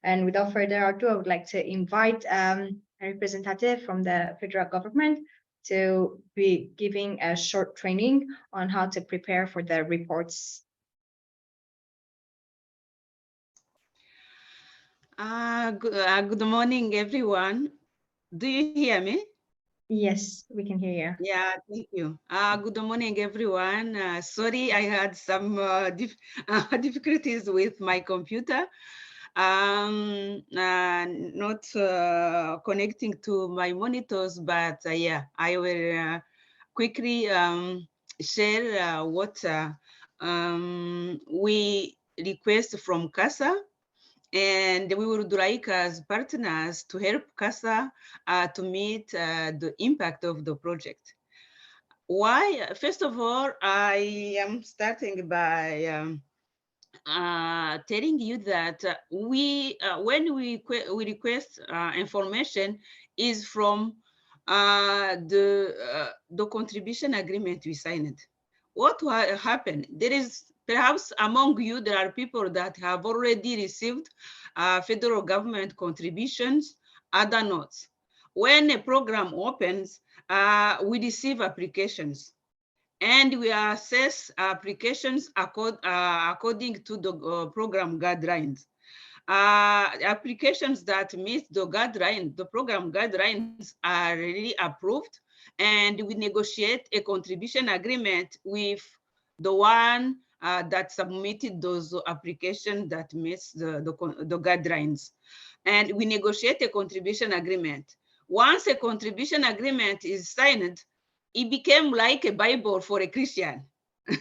And without further ado, I would like to invite a representative from the federal government to be giving a short training on how to prepare for the reports. Good morning, everyone. Do you hear me? Yes, we can hear you. Yeah, thank you. Good morning, everyone. Sorry, I had some difficulties with my computer. Not connecting to my monitors, but yeah, I will quickly share what we request from CASA. And we would like as partners to help CASA to meet the impact of the project. Why? First of all, I am starting by telling you that when we request information is from the contribution agreement we signed. What happened? There is perhaps among you, there are people that have already received federal government contributions, other not. When a program opens, we receive applications and we assess applications according to the program guidelines. Applications that meet the guidelines, the program guidelines are really approved, and we negotiate a contribution agreement with the one that submitted those applications that meets the guidelines. And we negotiate a contribution agreement. Once a contribution agreement is signed, it became like a Bible for a Christian.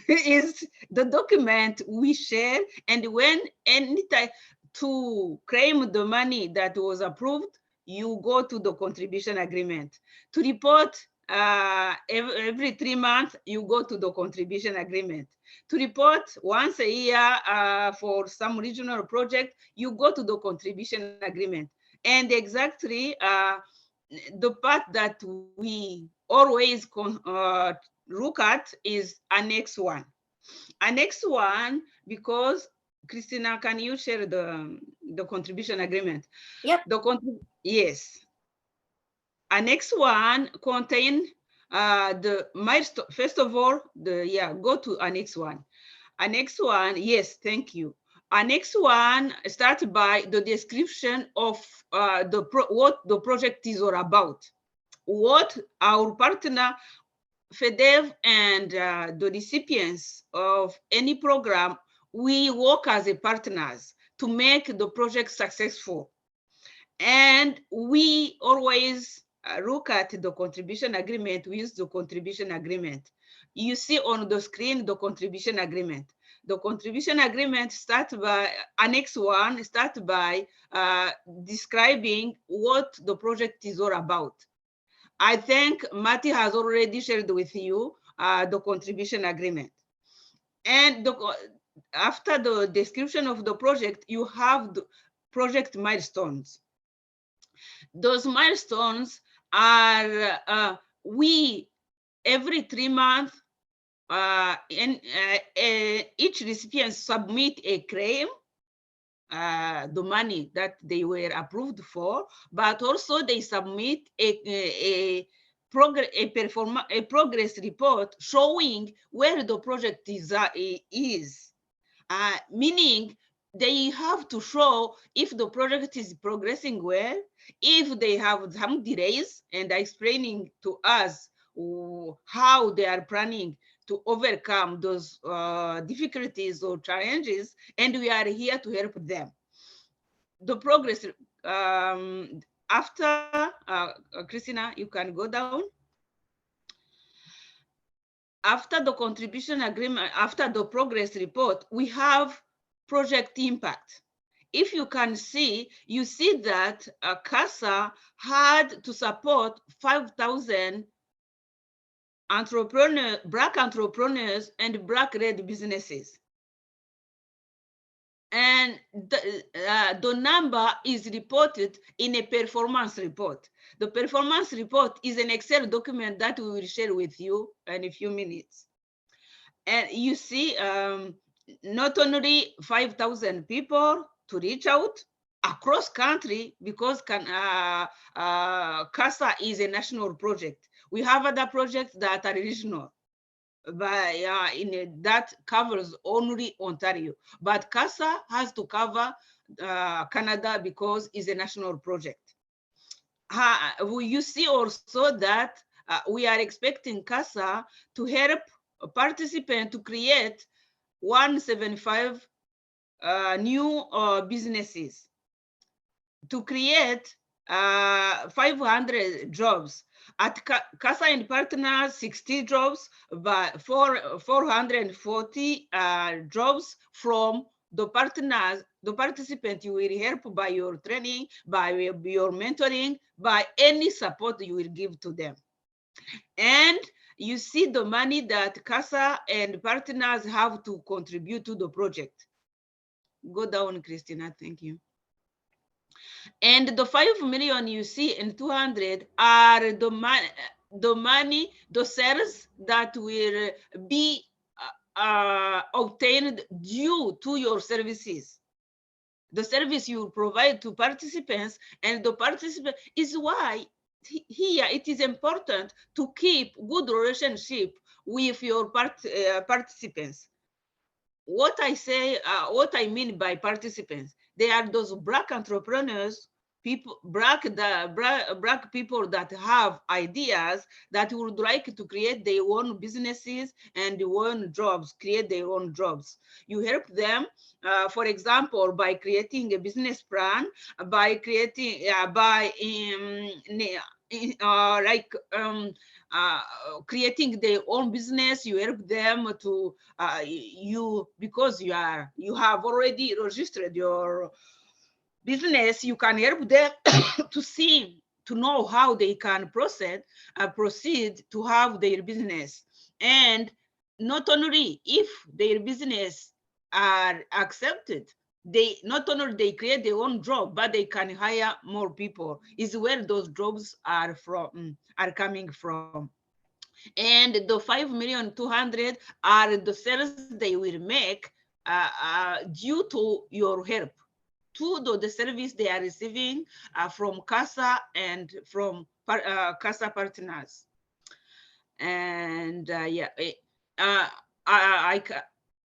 Is the document we share, and when anytime to claim the money that was approved, you go to the contribution agreement. To report every 3 months, you go to the contribution agreement. To report once a year for some regional project, you go to the contribution agreement. And exactly the part that we always look at is Annex 1. Annex 1, because Christina, can you share the contribution agreement? Yep. Yes. Annex 1 contain the milestone. First of all, go to Annex 1. Annex 1, yes, thank you. Annex 1 starts by the description of what the project is all about, what our partner FEDEV and the recipients of any program, we work as a partners to make the project successful. And we always look at the contribution agreement. We use the contribution agreement. You see on the screen the contribution agreement. The contribution agreement starts by, Annex 1 starts by describing what the project is all about. I think Mati has already shared with you the contribution agreement. And after the description of the project, you have the project milestones. Those milestones are, we, every 3 months, each recipient submit a claim, the money that they were approved for, but also they submit a progress report showing where the project is. Meaning they have to show if the project is progressing well, if they have some delays, and explaining to us how they are planning to overcome those difficulties or challenges, and we are here to help them. The progress, after, Christina, you can go down. After the contribution agreement, after the progress report, we have project impact. If you can see, you see that CASA had to support 5,000 Black entrepreneurs and Black-led businesses. And the number is reported in a performance report. The performance report is an Excel document that we will share with you in a few minutes. And you see, not only 5,000 people to reach out, across country because CASA is a national project. We have other projects that are regional, but that covers only Ontario. But CASA has to cover Canada because it's a national project. You see also that we are expecting CASA to help participants to create 175 new businesses, to create 500 jobs. At CASA and Partners, 60 jobs, but 440 jobs from the partners, the participants you will help by your training, by your mentoring, by any support you will give to them. And you see the money that CASA and partners have to contribute to the project. Go down, Christina, thank you. And the 5 million you see in 200 are the money, the sales that will be obtained due to your services. The service you provide to participants, and the participant is why here it is important to keep good relationship with your participants. What I say, what I mean by participants, they are those Black entrepreneurs, people, Black people that have ideas that would like to create their own businesses and their own jobs, create their own jobs. You help them, for example, by creating a business plan, by creating, creating their own business. You help them to because you have already registered your business. You can help them to know how they can proceed to have their business. And not only if their business are accepted, they not only they create their own job, but they can hire more people. Is where those jobs are coming from. And the 5,200,000 are the sales they will make due to your help, to the service they are receiving from CASA and from CASA partners. And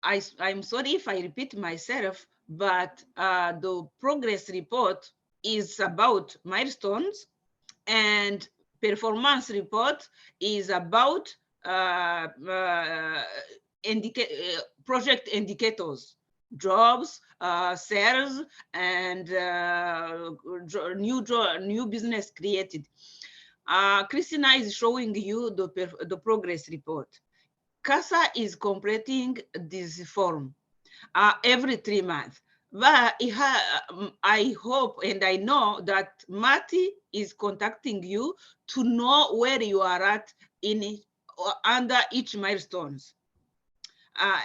I'm sorry if I repeat myself, but the progress report is about milestones, and performance report is about project indicators, jobs, sales, and new business created. Christina is showing you the progress report. CASA is completing this form every 3 months. But I hope and I know that Marty is contacting you to know where you are at in under each milestones.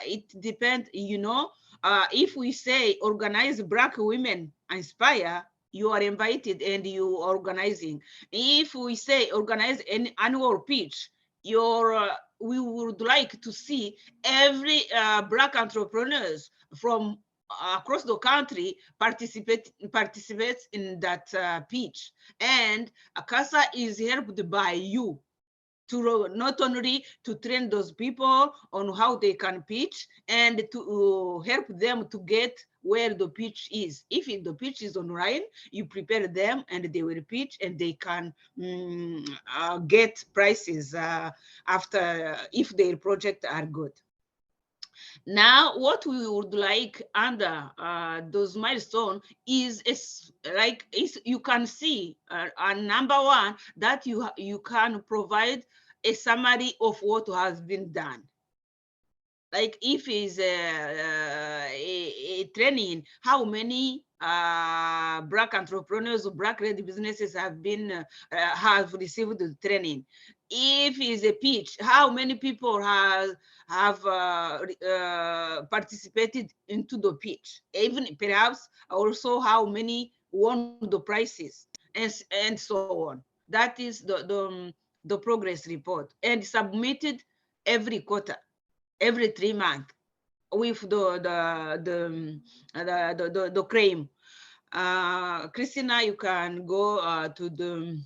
It depends, if we say organize Black women inspire, you are invited and you are organizing. If we say organize an annual pitch, we would like to see every Black entrepreneurs from across the country participates in that pitch. And CASA is helped by you to not only to train those people on how they can pitch and to help them to get where the pitch is. If the pitch is online, you prepare them and they will pitch and they can get prices after if their projects are good. Now, what we would like under those milestones is you can see number one, that you can provide a summary of what has been done. Like if it's a training, how many Black entrepreneurs or Black-led businesses have been have received the training? If it's a pitch, how many people have participated into the pitch? Even perhaps also how many won the prizes, and so on. That is the progress report, and submitted every quarter, every 3 months, with the claim. Christina, you can go to the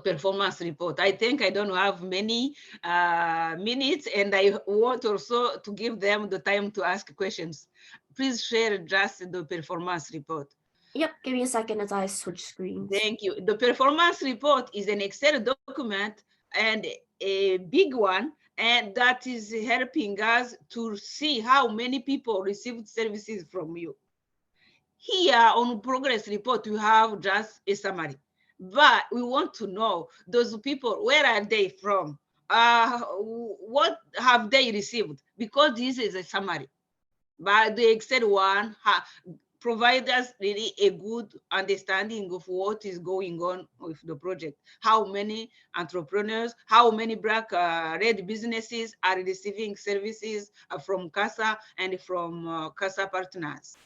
performance report. I think I don't have many minutes, and I want also to give them the time to ask questions. Please share just the performance report. Yep, give me a second as I switch screens. Thank you. The performance report is an Excel document and a big one, and that is helping us to see how many people received services from you. Here on progress report, we have just a summary, but we want to know those people, where are they from? What have they received? Because this is a summary. But the Excel one provide us really a good understanding of what is going on with the project. How many entrepreneurs, how many black red businesses are receiving services from CASA and from CASA partners.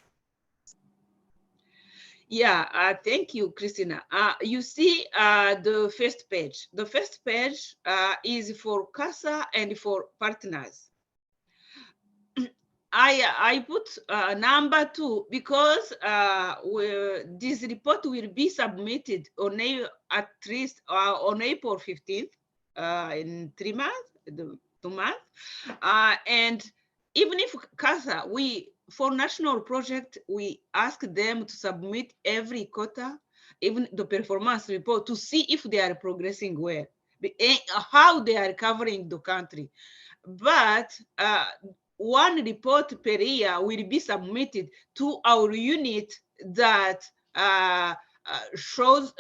Yeah, thank you, Christina. You see the first page. The first page is for CASA and for partners. I put number 2 because this report will be submitted on at least on April 15th in 3 months, 2 months. And even if CASA, for national project, we ask them to submit every quarter, even the performance report, to see if they are progressing well, how they are covering the country. But one report per year will be submitted to our unit that shows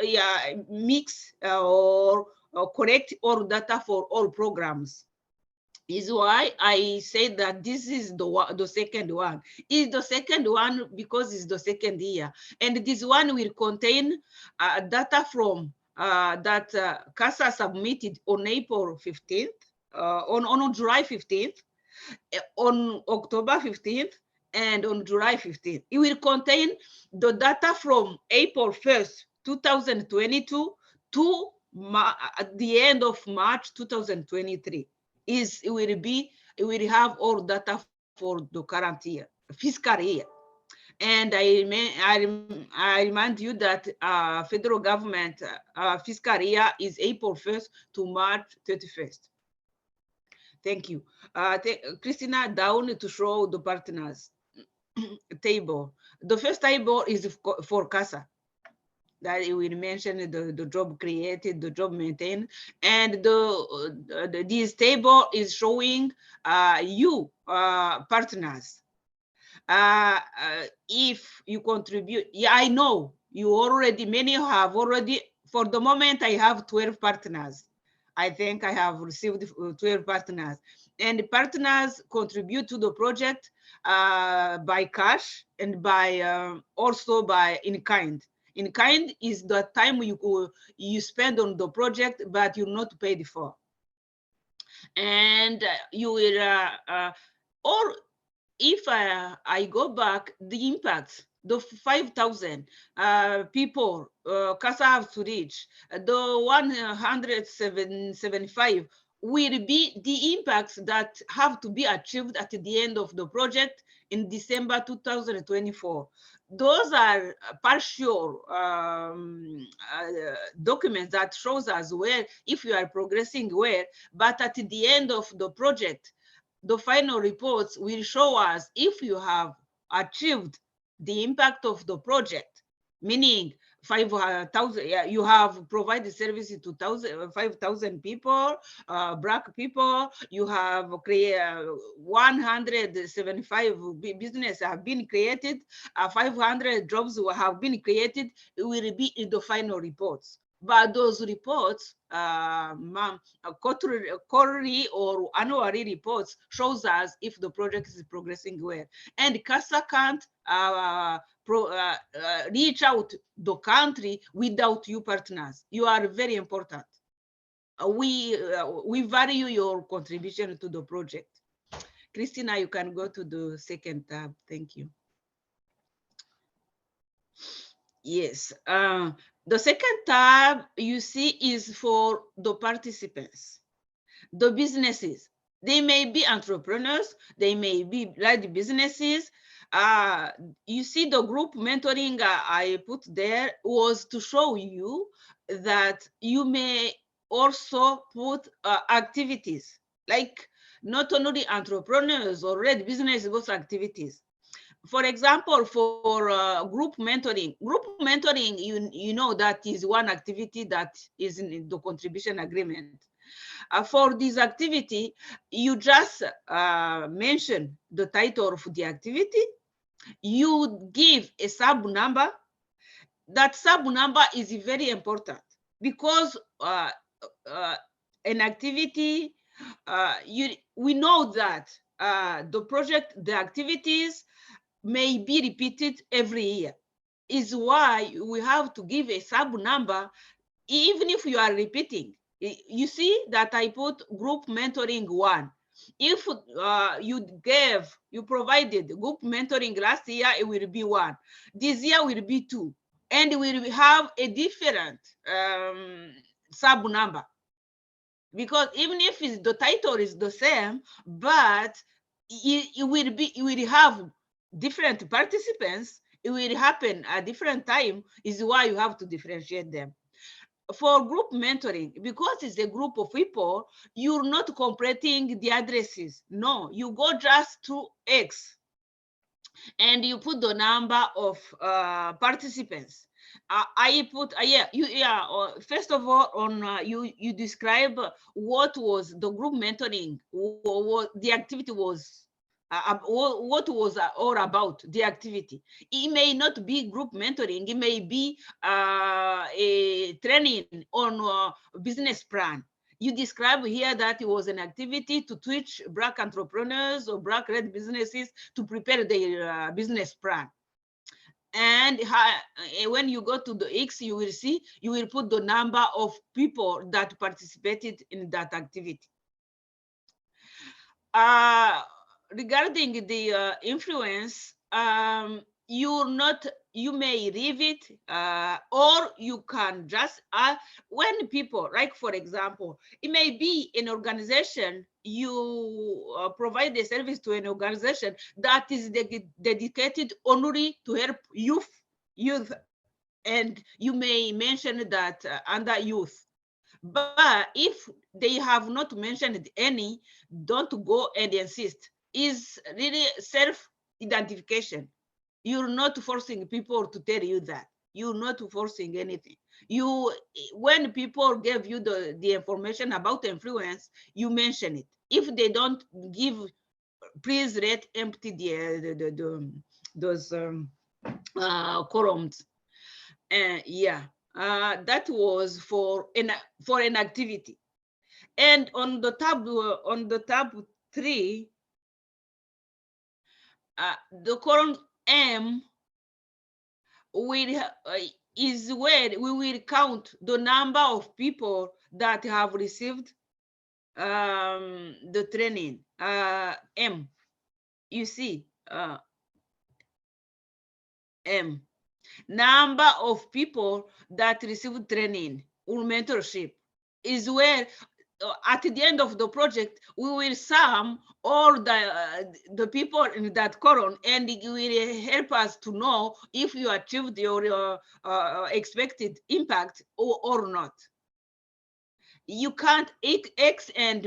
mix or correct all data for all programs. Is why I say that this is the second one. Is the second one because it's the second year, and this one will contain data from that CASA submitted on April 15th, on July 15th, on October 15th, and on July 15th. It will contain the data from April 1st, 2022 to at the end of March 2023. It will have all data for the current year, fiscal year. And I remind you that federal government fiscal year is April 1st to March 31st. Thank you. Christina, down to show the partners table. The first table is for CASA. That it will mention the job created, the job maintained, and this table is showing you partners. If you contribute, yeah, I know you already, many have already, for the moment I have 12 partners. I think I have received 12 partners, and partners contribute to the project by cash and by also by in kind. In kind is the time you spend on the project, but you're not paid for. And you will, or if I go back, the impact, the 5,000 people CASA have to reach, the 175 will be the impacts that have to be achieved at the end of the project in December 2024. Those are partial documents that shows us where, if you are progressing well, but at the end of the project, the final reports will show us if you have achieved the impact of the project, meaning 5,000, you have provided services to 5,000 people, Black people, you have created 175 businesses have been created, 500 jobs have been created. It will be in the final reports. But those reports, quarterly or annually reports, shows us if the project is progressing well. And CASA can't reach out the country without you partners. You are very important. We value your contribution to the project. Christina, you can go to the second tab. Thank you. Yes. The second tab you see is for the participants, the businesses. They may be entrepreneurs, they may be large businesses, You see the group mentoring I put there was to show you that you may also put activities, like not only entrepreneurs or red business, but activities. For example, for group mentoring, you know that is one activity that is in the contribution agreement. For this activity, you just mention the title of the activity. You give a sub number. That sub number is very important because an activity, we know that the activities may be repeated every year. Is why we have to give a sub number even if you are repeating. You see that I put group mentoring 1. If you provided group mentoring last year, it will be 1. This year will be 2. And we will have a different sub number. Because even if the title is the same, but it will have different participants, it will happen at different time, is why you have to differentiate them. For group mentoring, because it's a group of people, you're not completing the addresses. No, you go just to X and you put the number of participants. I put first of all, on you describe what was the group mentoring, what the activity was, what was all about the activity. It may not be group mentoring, it may be a training on business plan. You describe here that it was an activity to teach Black entrepreneurs or Black-led businesses to prepare their business plan. And when you go to the X, you will see, you will put the number of people that participated in that activity. Regarding the influence, you may leave it, or you can just when people, like for example, it may be an organization, you provide a service to an organization that is dedicated only to help youth, and you may mention that under youth. But if they have not mentioned any, don't go and insist. Is really self-identification. You're not forcing people to tell you that. You're not forcing anything. When people give you the information about influence, you mention it. If they don't give, please let empty those columns. That was for an activity. And on the tab 3, the column M is where we will count the number of people that have received the training. M, you see, M, number of people that received training or mentorship, is where at the end of the project we will sum all the people in that column, and it will help us to know if you achieved your expected impact or not. You can't, X and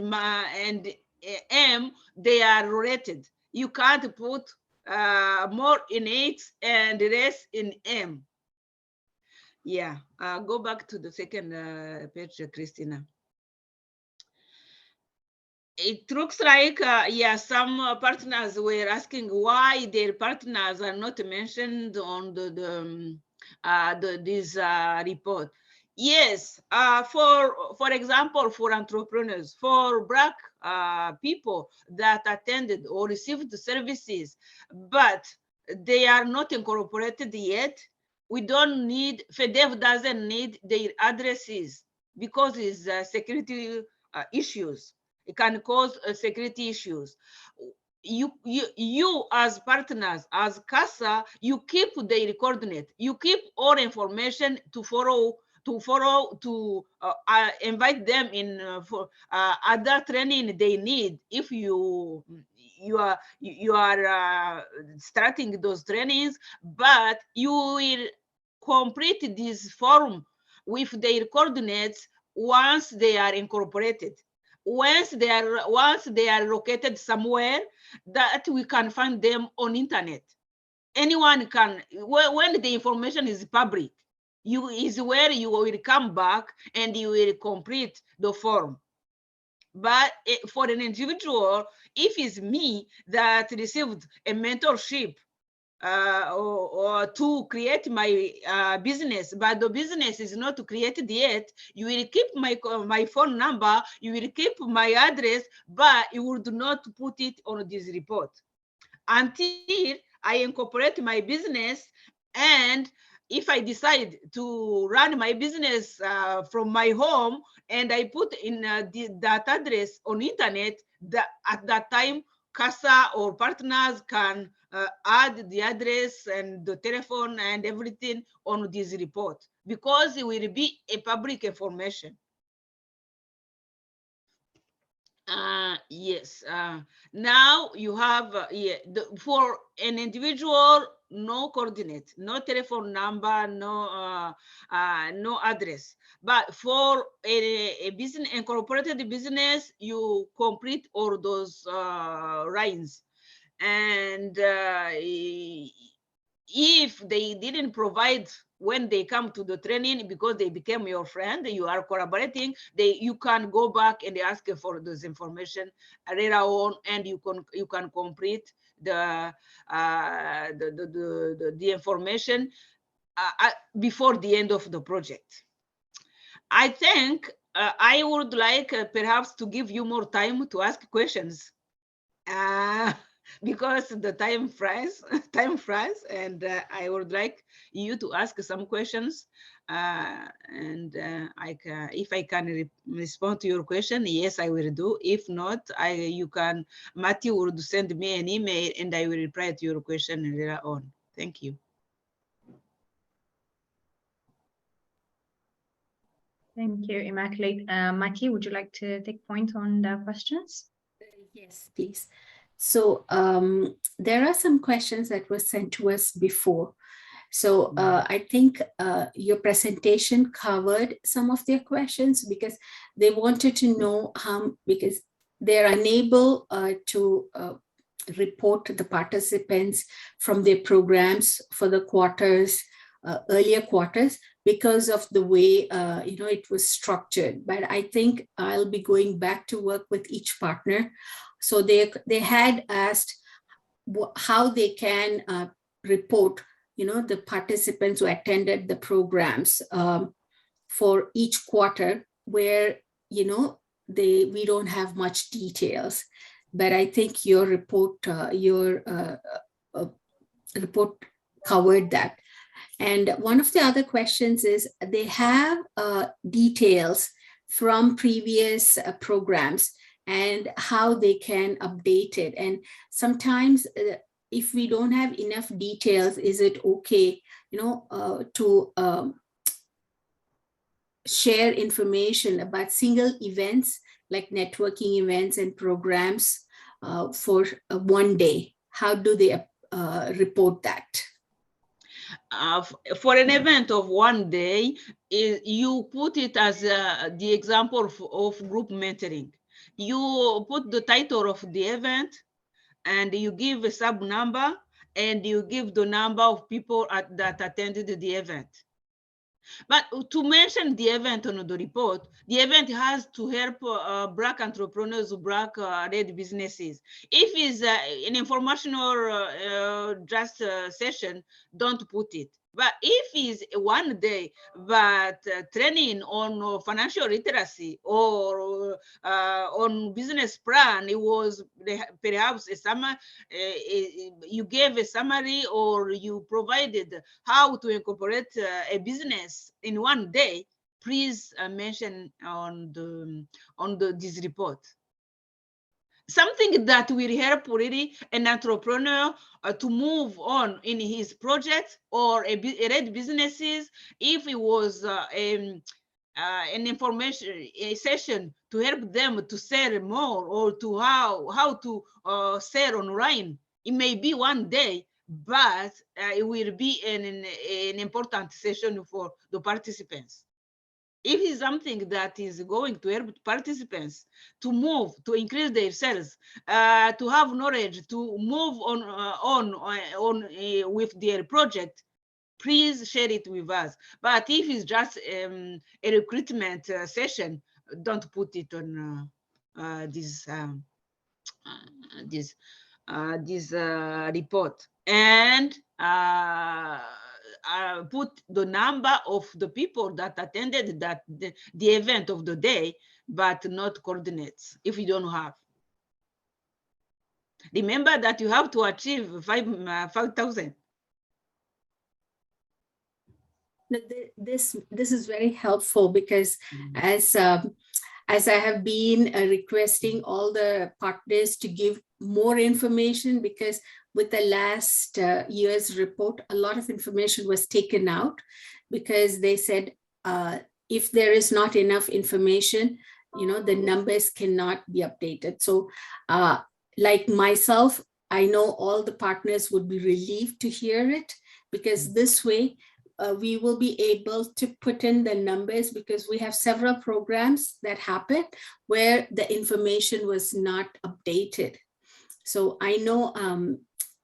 M, they are related. You can't put more in X and less in M. Yeah, go back to the second page, Christina. It looks like, some partners were asking why their partners are not mentioned on this report. Yes, for example, for entrepreneurs, for Black people that attended or received the services, but they are not incorporated yet, we don't need, FEDEV doesn't need their addresses because it's security issues. It can cause security issues. You as partners, as CASA, you keep the coordinate. You keep all information to invite them in for other training they need if you you are starting those trainings, but you will complete this form with their coordinates once they are incorporated. Once they are located somewhere that we can find them on internet. Anyone can, when the information is public, is where you will come back and you will complete the form. But for an individual, if it's me that received a mentorship or to create my business, but the business is not created yet, you will keep my phone number, you will keep my address, but you would not put it on this report until I incorporate my business. And if I decide to run my business from my home and I put in that address on internet, at that time, CASA or partners can add the address and the telephone and everything on this report, because it will be a public information. Yes. Now you have for an individual, no coordinate, no telephone number, no address. But for a business, incorporated business, you complete all those lines. And if they didn't provide when they come to the training, because they became your friend, you are collaborating, you can go back and ask for this information later on, and you can complete the information before the end of the project. I think I would like perhaps to give you more time to ask questions. Because the time flies, and I would like you to ask some questions, and if I can respond to your question, yes, I will do. If not, Matthew would send me an email and I will reply to your question later on. Thank you. Thank you, Immaculate. Matthew, would you like to take point on the questions? Yes, please. So there are some questions that were sent to us before. So I think your presentation covered some of their questions, because they wanted to know how, because they're unable to report the participants from their programs for the quarters, earlier quarters, because of the way it was structured. But I think I'll be going back to work with each partner. So they had asked how they can report, the participants who attended the programs for each quarter, where we don't have much details. But I think your report report covered that. And one of the other questions is, they have details from previous programs and how they can update it. And sometimes if we don't have enough details, is it okay, to share information about single events like networking events and programs for one day? How do they report that? For an event of one day, you put it as the example of group mentoring. You put the title of the event, and you give a sub number, and you give the number of people that attended the event. But to mention the event on the report, the event has to help Black entrepreneurs, Black-led businesses. If it's an informational just session, don't put it. But if it's one day, but training on financial literacy or on business plan, it was perhaps a summary, you gave a summary, or you provided how to incorporate a business in one day, please mention on this report. Something that will help really an entrepreneur to move on in his project or a red businesses. If it was an information session to help them to sell more or to how to sell online. It may be one day, but it will be an important session for the participants. If it's something that is going to help participants to move, to increase their sales, to have knowledge, to move on with their project, please share it with us. But if it's just a recruitment session, don't put it on this report. And put the number of the people that attended the event of the day, but not coordinates if you don't have. Remember that you have to achieve 5,000. This is very helpful because as I have been requesting all the partners to give more information, because with the last year's report, a lot of information was taken out because they said if there is not enough information, the numbers cannot be updated. So like myself, I know all the partners would be relieved to hear it, because this way we will be able to put in the numbers, because we have several programs that happen where the information was not updated. So I know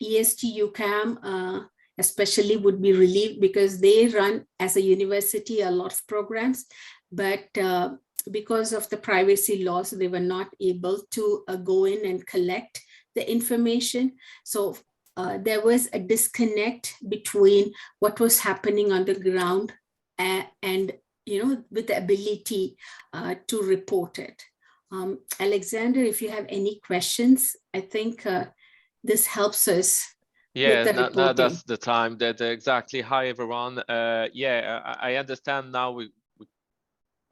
EST UCAM especially would be relieved, because they run as a university a lot of programs, but because of the privacy laws, they were not able to go in and collect the information. So there was a disconnect between what was happening on the ground and with the ability to report it. Alexander, if you have any questions, I think this helps us. Yeah, with the no, that's the time. That exactly. Hi, everyone. Yeah, I understand now. We're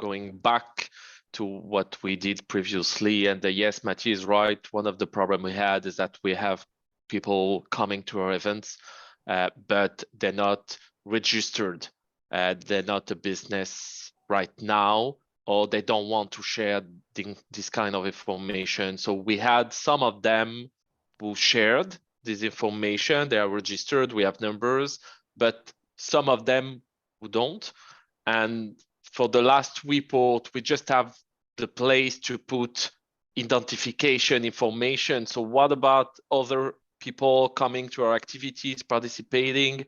going back to what we did previously, and yes, Mathieu is right. One of the problems we had is that we have people coming to our events, but they're not registered. They're not a business right now, or they don't want to share this kind of information. So we had some of them who shared this information. They are registered, we have numbers, but some of them who don't. And for the last report, we just have the place to put identification information. So what about other people coming to our activities, participating,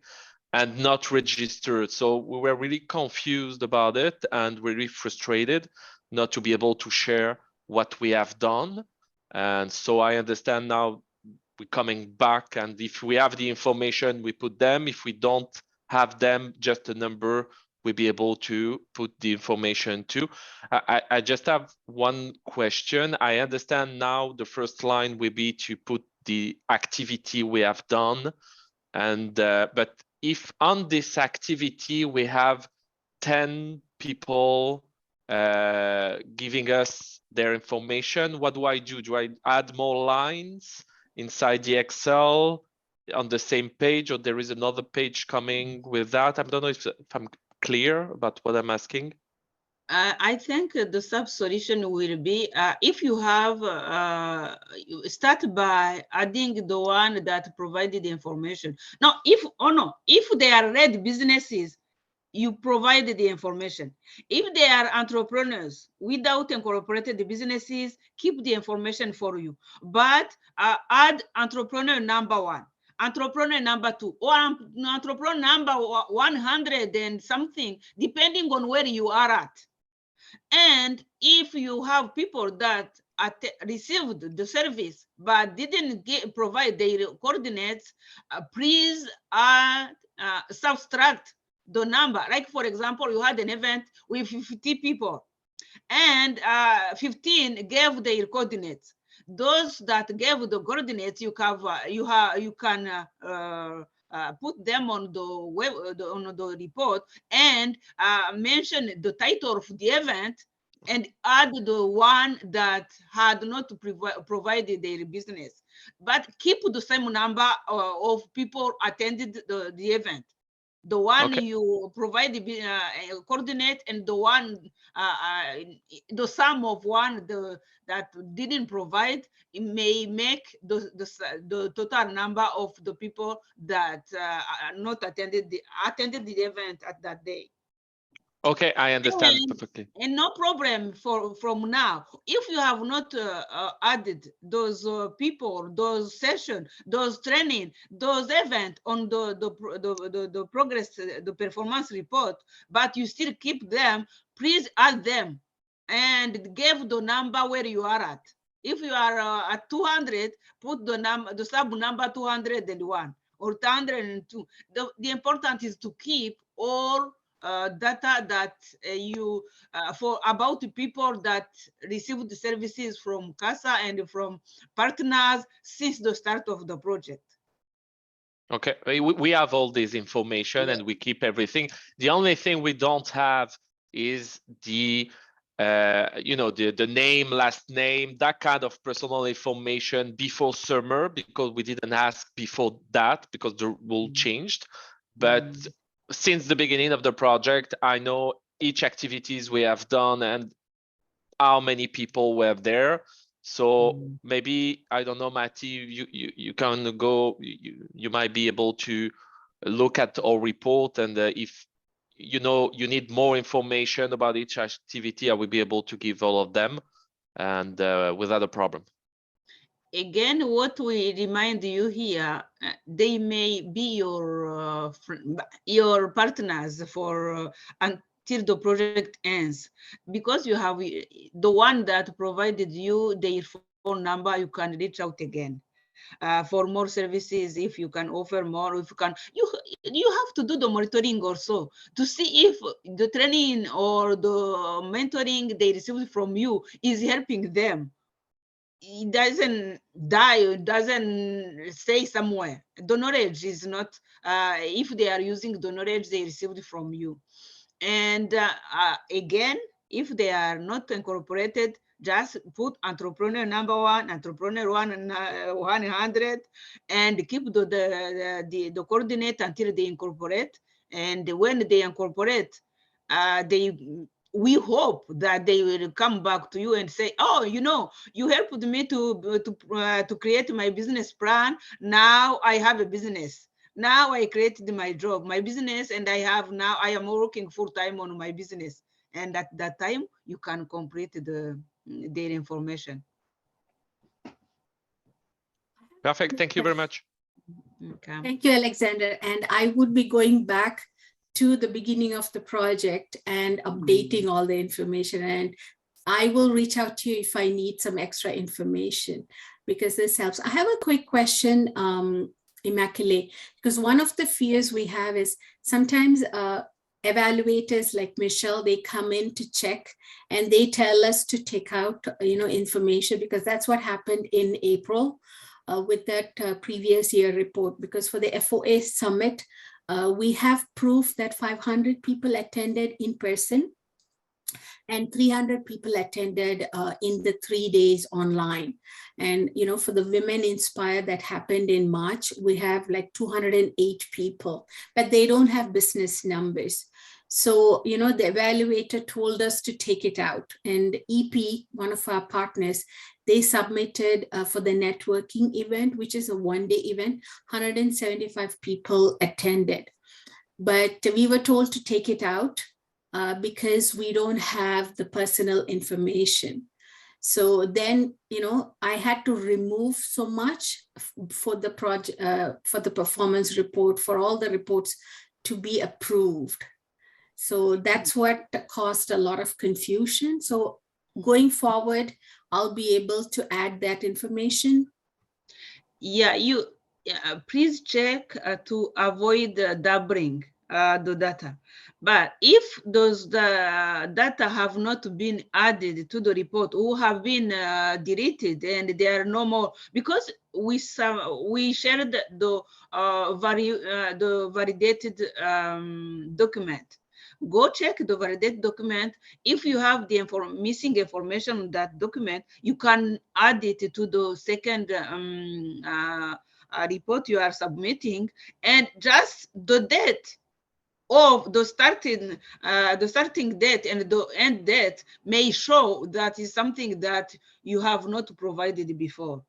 and not registered? So we were really confused about it and really frustrated not to be able to share what we have done. And so I understand now we're coming back, and if we have the information, we put them. If we don't have them, just a number, we'll be able to put the information too. I just have one question. I understand now the first line will be to put the activity we have done, and but if on this activity we have 10 people giving us their information, what do I do? Do I add more lines inside the Excel on the same page, or there is another page coming with that? I don't know if I'm clear about what I'm asking. I think the sub solution will be if you have start by adding the one that provided the information. Now, if they are red businesses, you provided the information. If they are entrepreneurs without incorporated businesses, keep the information for you, but add entrepreneur number 1, entrepreneur number 2, or entrepreneur number 100 and something, depending on where you are at. And if you have people that received the service but didn't provide their coordinates, please subtract the number. Like, for example, you had an event with 50 people and 15 gave their coordinates. Those that gave the coordinates, you can put them on the web, on the report, and mention the title of the event and add the one that had not provided their business, but keep the same number of people attended the event. The one Okay. you provide the coordinate, and the one the sum of one that didn't provide, it may make the total number of the people that not attended the event at that day. Okay, I understand perfectly. And no problem from now. If you have not added those people, those sessions, those training, those events on the progress, the performance report, but you still keep them, please add them and give the number where you are at. If you are at 200, put the sub number 201 or 202. The important is to keep all data that you for about the people that received the services from CASA and from partners since the start of the project. Okay, we have all this information and we keep everything. The only thing we don't have is the the name, last name, that kind of personal information before summer, because we didn't ask before that because the rule changed. But since the beginning of the project, I know each activities we have done and how many people were there. So maybe, I don't know, Mati, you can go, you might be able to look at our report, and if you need more information about each activity, I will be able to give all of them, and without a problem. Again, what we remind you here, they may be your partners for until the project ends, because you have the one that provided you their phone number, you can reach out again for more services. If you can offer more, if you can, you have to do the monitoring also to see if the training or the mentoring they received from you is helping them. It doesn't die, it doesn't stay somewhere. The knowledge is not, if they are using the knowledge they received from you. And again, if they are not incorporated, just put entrepreneur number 1, entrepreneur 100, and keep the coordinate until they incorporate. And when they incorporate, we hope that they will come back to you and say, oh, you helped me to create my business plan. Now I have a business. Now I created my job, my business, and I am working full-time on my business. And at that time, you can complete their information. Perfect. Thank you very much. Okay. Thank you, Alexander. And I would be going back to the beginning of the project and updating all the information. And I will reach out to you if I need some extra information, because this helps. I have a quick question, Immaculée, because one of the fears we have is sometimes evaluators like Michelle, they come in to check and they tell us to take out, information, because that's what happened in April with that previous year report. Because for the FOA summit, we have proof that 500 people attended in person and 300 people attended in the 3 days online. And, for the Women Inspire that happened in March, we have like 208 people, but they don't have business numbers. So, the evaluator told us to take it out. And EP, one of our partners, they submitted for the networking event, which is a one-day event, 175 people attended. But we were told to take it out because we don't have the personal information. So then, I had to remove so much for the project, for the performance report, for all the reports to be approved. So that's what caused a lot of confusion. So going forward, I'll be able to add that information. Yeah, please check to avoid doubling the data. But if the data have not been added to the report or have been deleted and they are no more, because we shared the validated document. Go check the validated document. If you have the missing information on that document, you can add it to the second report you are submitting, and just the date of the starting date and the end date may show that is something that you have not provided before.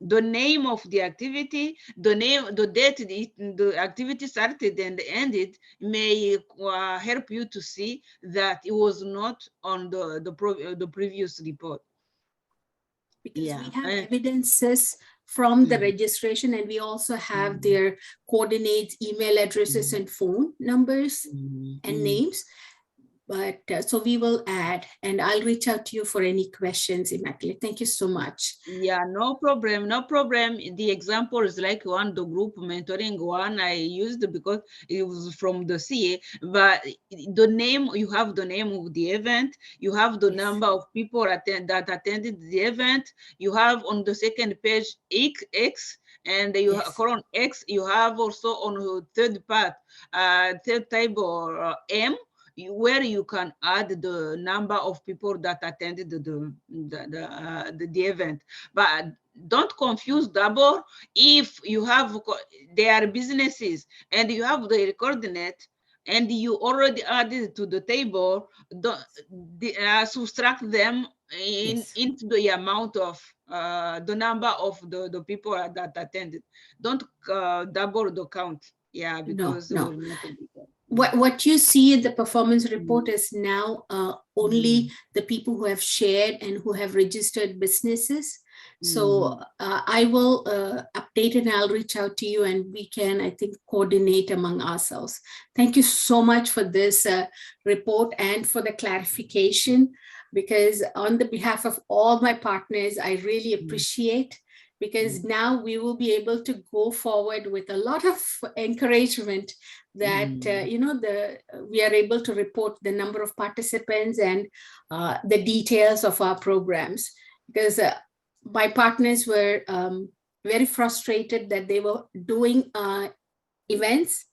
The name of the activity, the date the activity started and ended may help you to see that it was not on the previous report. Because Yeah. we have evidences from the Mhm. registration, and we also have their coordinates, email addresses, and phone numbers and names. But so we will add, and I'll reach out to you for any questions, Immaculate. Thank you so much. Yeah, no problem, no problem. The example is like the group mentoring one I used because it was from the CA, but the name, you have the name of the event, you have the number of people that attended the event, you have on the second page X, and you have column X, you have also on the third table M, where you can add the number of people that attended the event. But don't confuse double. If you have their businesses and you have the coordinate and you already added to the table, subtract them into the amount of the number of the people that attended. Don't double the count. Yeah, because No. we're not a big one. What you see in the performance report is now only the people who have shared and who have registered businesses. So I will update and I'll reach out to you, and we can, I think, coordinate among ourselves. Thank you so much for this report and for the clarification, because on the behalf of all my partners, I really appreciate, because now we will be able to go forward with a lot of encouragement that we are able to report the number of participants and the details of our programs, because my partners were very frustrated that they were doing events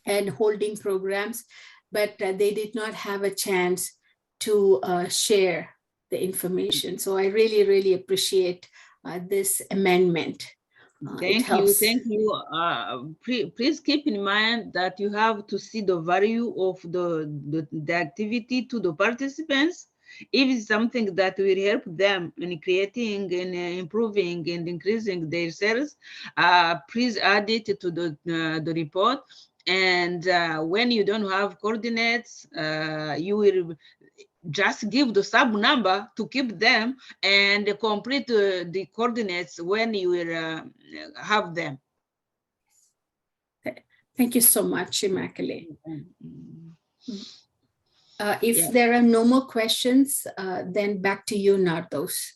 and holding programs, but they did not have a chance to share the information. So I really, really appreciate this amendment. Thank you. Please keep in mind that you have to see the value of the activity to the participants. If it's something that will help them in creating and improving and increasing their sales, please add it to the report. And when you don't have coordinates, you will just give the sub number to keep them and complete the coordinates when you will have them. Thank you so much, Immaculate. If there are no more questions, then back to you, Nardos.